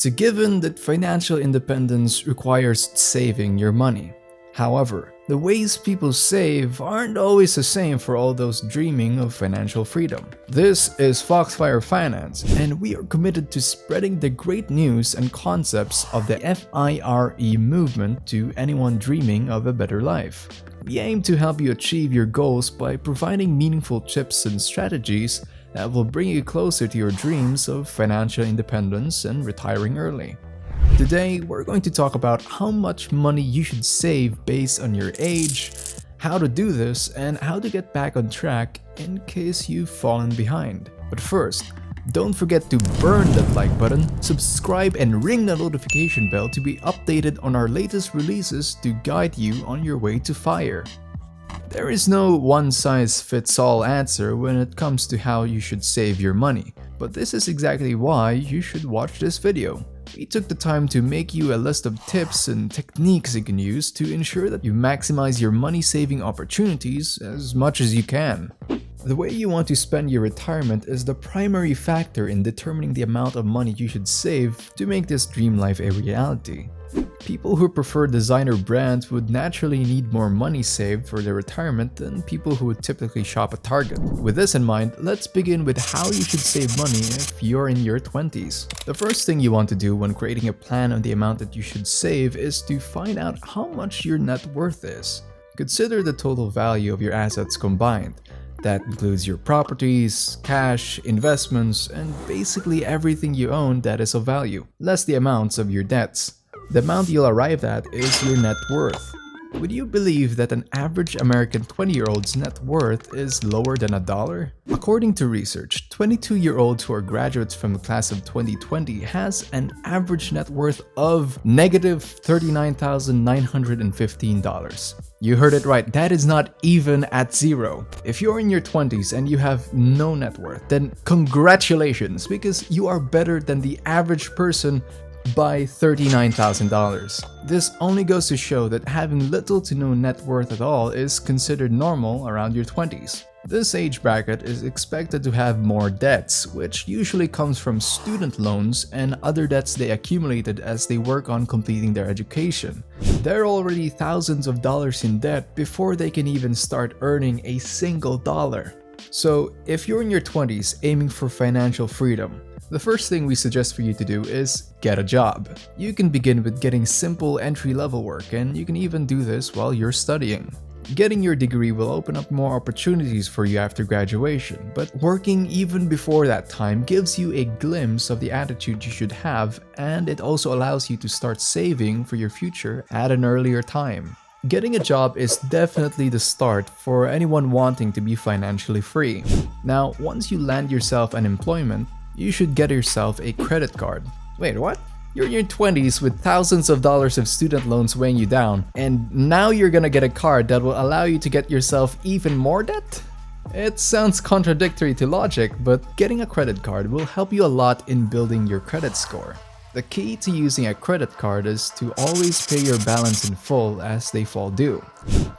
It's a given that financial independence requires saving your money. However, the ways people save aren't always the same for all those dreaming of financial freedom. This is Foxfire Finance, and we are committed to spreading the great news and concepts of the FIRE movement to anyone dreaming of a better life. We aim to help you achieve your goals by providing meaningful tips and strategies that will bring you closer to your dreams of financial independence and retiring early. Today, we're going to talk about how much money you should save based on your age, how to do this, and how to get back on track in case you've fallen behind. But first, don't forget to burn that like button, subscribe, and ring the notification bell to be updated on our latest releases to guide you on your way to FIRE. There is no one-size-fits-all answer when it comes to how you should save your money, but this is exactly why you should watch this video. We took the time to make you a list of tips and techniques you can use to ensure that you maximize your money-saving opportunities as much as you can. The way you want to spend your retirement is the primary factor in determining the amount of money you should save to make this dream life a reality. People who prefer designer brands would naturally need more money saved for their retirement than people who would typically shop at Target. With this in mind, let's begin with how you should save money if you're in your 20s. The first thing you want to do when creating a plan on the amount that you should save is to find out how much your net worth is. Consider the total value of your assets combined. That includes your properties, cash, investments, and basically everything you own that is of value, less the amounts of your debts. The amount you'll arrive at is your net worth. Would you believe that an average American 20-year-old's net worth is lower than $1? According to research, 22-year-olds who are graduates from the class of 2020 has an average net worth of negative $39,915. You heard it right, that is not even at zero. If you're in your 20s and you have no net worth, then congratulations, because you are better than the average person by $39,000. This only goes to show that having little to no net worth at all is considered normal around your 20s. This age bracket is expected to have more debts, which usually comes from student loans and other debts they accumulated as they work on completing their education. They're already thousands of dollars in debt before they can even start earning a single dollar. So, if you're in your 20s aiming for financial freedom, the first thing we suggest for you to do is get a job. You can begin with getting simple entry-level work, and you can even do this while you're studying. Getting your degree will open up more opportunities for you after graduation, but working even before that time gives you a glimpse of the attitude you should have, and it also allows you to start saving for your future at an earlier time. Getting a job is definitely the start for anyone wanting to be financially free. Now, once you land yourself an employment, you should get yourself a credit card. Wait, what? You're in your 20s with thousands of dollars of student loans weighing you down, and now you're gonna get a card that will allow you to get yourself even more debt? It sounds contradictory to logic, but getting a credit card will help you a lot in building your credit score. The key to using a credit card is to always pay your balance in full as they fall due.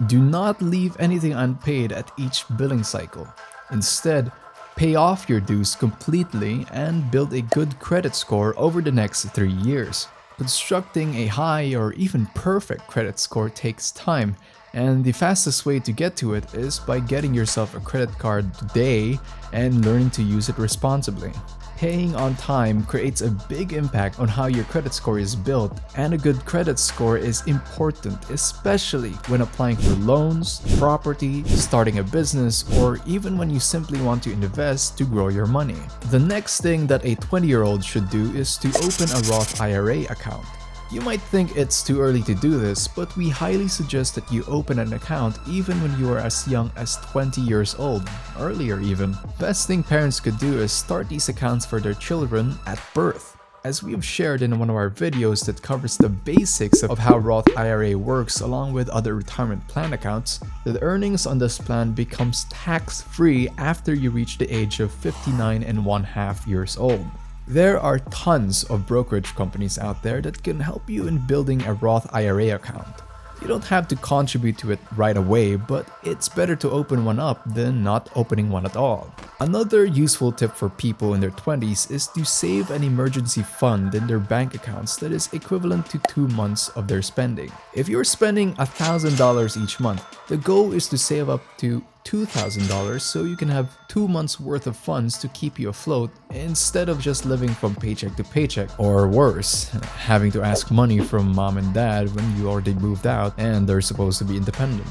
Do not leave anything unpaid at each billing cycle. Instead, pay off your dues completely and build a good credit score over the next 3 years. Constructing a high or even perfect credit score takes time, and the fastest way to get to it is by getting yourself a credit card today and learning to use it responsibly. Paying on time creates a big impact on how your credit score is built, and a good credit score is important, especially when applying for loans, property, starting a business, or even when you simply want to invest to grow your money. The next thing that a 20-year-old should do is to open a Roth IRA account. You might think it's too early to do this, but we highly suggest that you open an account even when you are as young as 20 years old, earlier even. Best thing parents could do is start these accounts for their children at birth. As we have shared in one of our videos that covers the basics of how Roth IRA works along with other retirement plan accounts, the earnings on this plan becomes tax-free after you reach the age of 59.5 years old. There are tons of brokerage companies out there that can help you in building a Roth IRA account. You don't have to contribute to it right away, but it's better to open one up than not opening one at all. Another useful tip for people in their 20s is to save an emergency fund in their bank accounts that is equivalent to 2 months of their spending. If you're spending $1,000 each month, the goal is to save up to $2,000 so you can have 2 months worth of funds to keep you afloat instead of just living from paycheck to paycheck, or worse, having to ask money from mom and dad when you already moved out and they're supposed to be independent.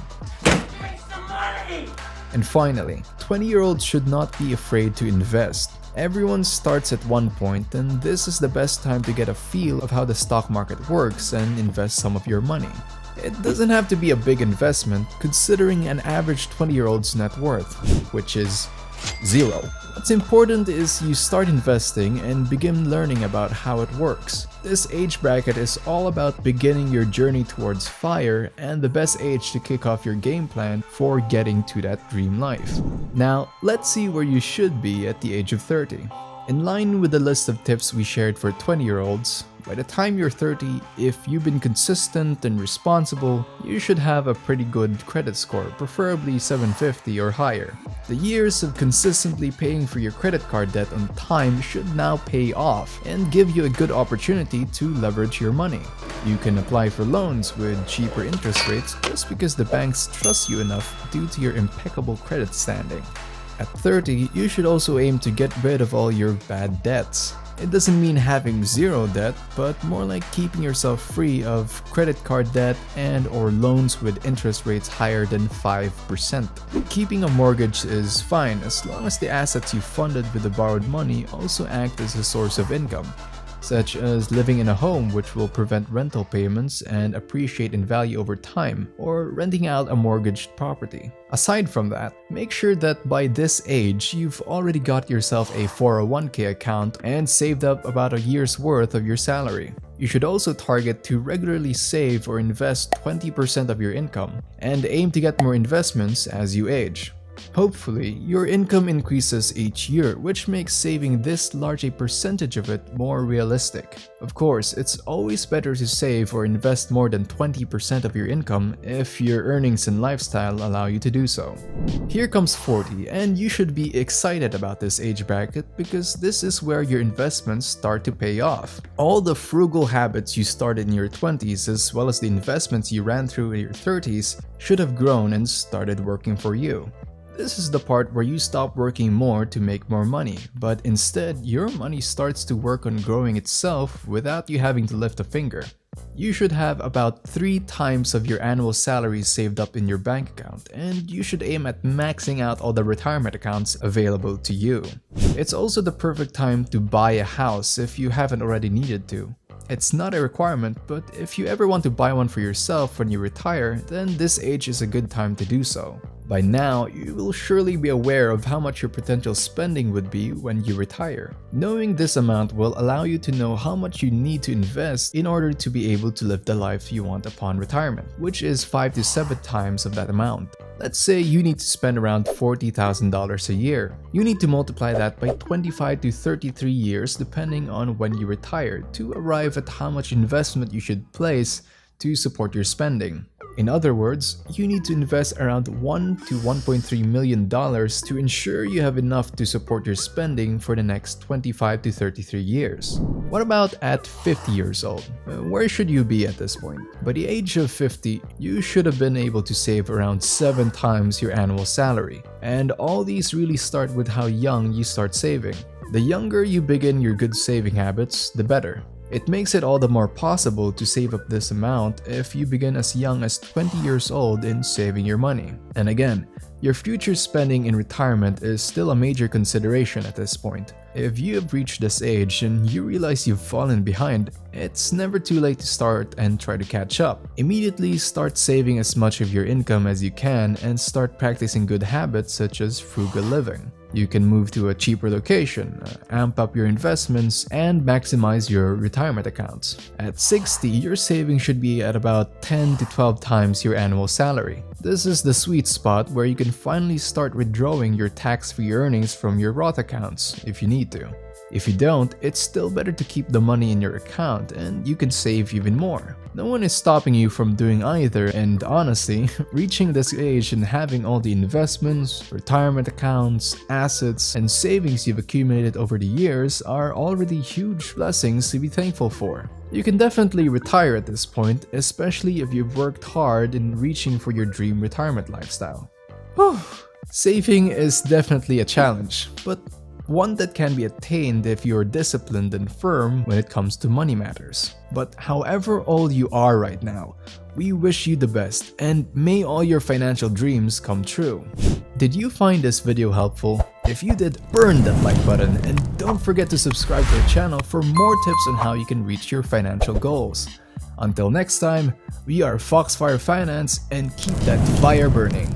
And finally, 20-year-olds should not be afraid to invest. Everyone starts at one point, and this is the best time to get a feel of how the stock market works and invest some of your money. It doesn't have to be a big investment, considering an average 20-year-old's net worth, which is zero. What's important is you start investing and begin learning about how it works. This age bracket is all about beginning your journey towards FIRE and the best age to kick off your game plan for getting to that dream life. Now, let's see where you should be at the age of 30. In line with the list of tips we shared for 20-year-olds, by the time you're 30, if you've been consistent and responsible, you should have a pretty good credit score, preferably 750 or higher. The years of consistently paying for your credit card debt on time should now pay off and give you a good opportunity to leverage your money. You can apply for loans with cheaper interest rates just because the banks trust you enough due to your impeccable credit standing. At 30, you should also aim to get rid of all your bad debts. It doesn't mean having zero debt, but more like keeping yourself free of credit card debt and or loans with interest rates higher than 5%. Keeping a mortgage is fine as long as the assets you funded with the borrowed money also act as a source of income, such as living in a home which will prevent rental payments and appreciate in value over time, or renting out a mortgaged property. Aside from that, make sure that by this age you've already got yourself a 401k account and saved up about a year's worth of your salary. You should also target to regularly save or invest 20% of your income and aim to get more investments as you age. Hopefully, your income increases each year, which makes saving this large a percentage of it more realistic. Of course, it's always better to save or invest more than 20% of your income if your earnings and lifestyle allow you to do so. Here comes 40, and you should be excited about this age bracket because this is where your investments start to pay off. All the frugal habits you started in your 20s as well as the investments you ran through in your 30s should have grown and started working for you. This is the part where you stop working more to make more money, but instead your money starts to work on growing itself without you having to lift a finger. You should have about 3 times of your annual salary saved up in your bank account, and you should aim at maxing out all the retirement accounts available to you. It's also the perfect time to buy a house if you haven't already needed to. It's not a requirement, but if you ever want to buy one for yourself when you retire, then this age is a good time to do so. By now, you will surely be aware of how much your potential spending would be when you retire. Knowing this amount will allow you to know how much you need to invest in order to be able to live the life you want upon retirement, which is 5 to 7 times of that amount. Let's say you need to spend around $40,000 a year. You need to multiply that by 25 to 33 years depending on when you retire to arrive at how much investment you should place to support your spending. In other words, you need to invest around $1 to $1.3 million to ensure you have enough to support your spending for the next 25 to 33 years. What about at 50 years old? Where should you be at this point? By the age of 50, you should have been able to save around 7 times your annual salary. And all these really start with how young you start saving. The younger you begin your good saving habits, the better. It makes it all the more possible to save up this amount if you begin as young as 20 years old in saving your money. And again, your future spending in retirement is still a major consideration at this point. If you have reached this age and you realize you've fallen behind, it's never too late to start and try to catch up. Immediately start saving as much of your income as you can and start practicing good habits such as frugal living. You can move to a cheaper location, amp up your investments, and maximize your retirement accounts. At 60, your savings should be at about 10 to 12 times your annual salary. This is the sweet spot where you can finally start withdrawing your tax-free earnings from your Roth accounts if you need to. If you don't, it's still better to keep the money in your account and you can save even more. No one is stopping you from doing either, and honestly, reaching this age and having all the investments, retirement accounts, assets, and savings you've accumulated over the years are already huge blessings to be thankful for. You can definitely retire at this point, especially if you've worked hard in reaching for your dream retirement lifestyle. Whew. Saving is definitely a challenge, but one that can be attained if you're disciplined and firm when it comes to money matters. But however old you are right now, we wish you the best and may all your financial dreams come true. Did you find this video helpful? If you did, burn that like button and don't forget to subscribe to our channel for more tips on how you can reach your financial goals. Until next time, we are Foxfire Finance and keep that fire burning.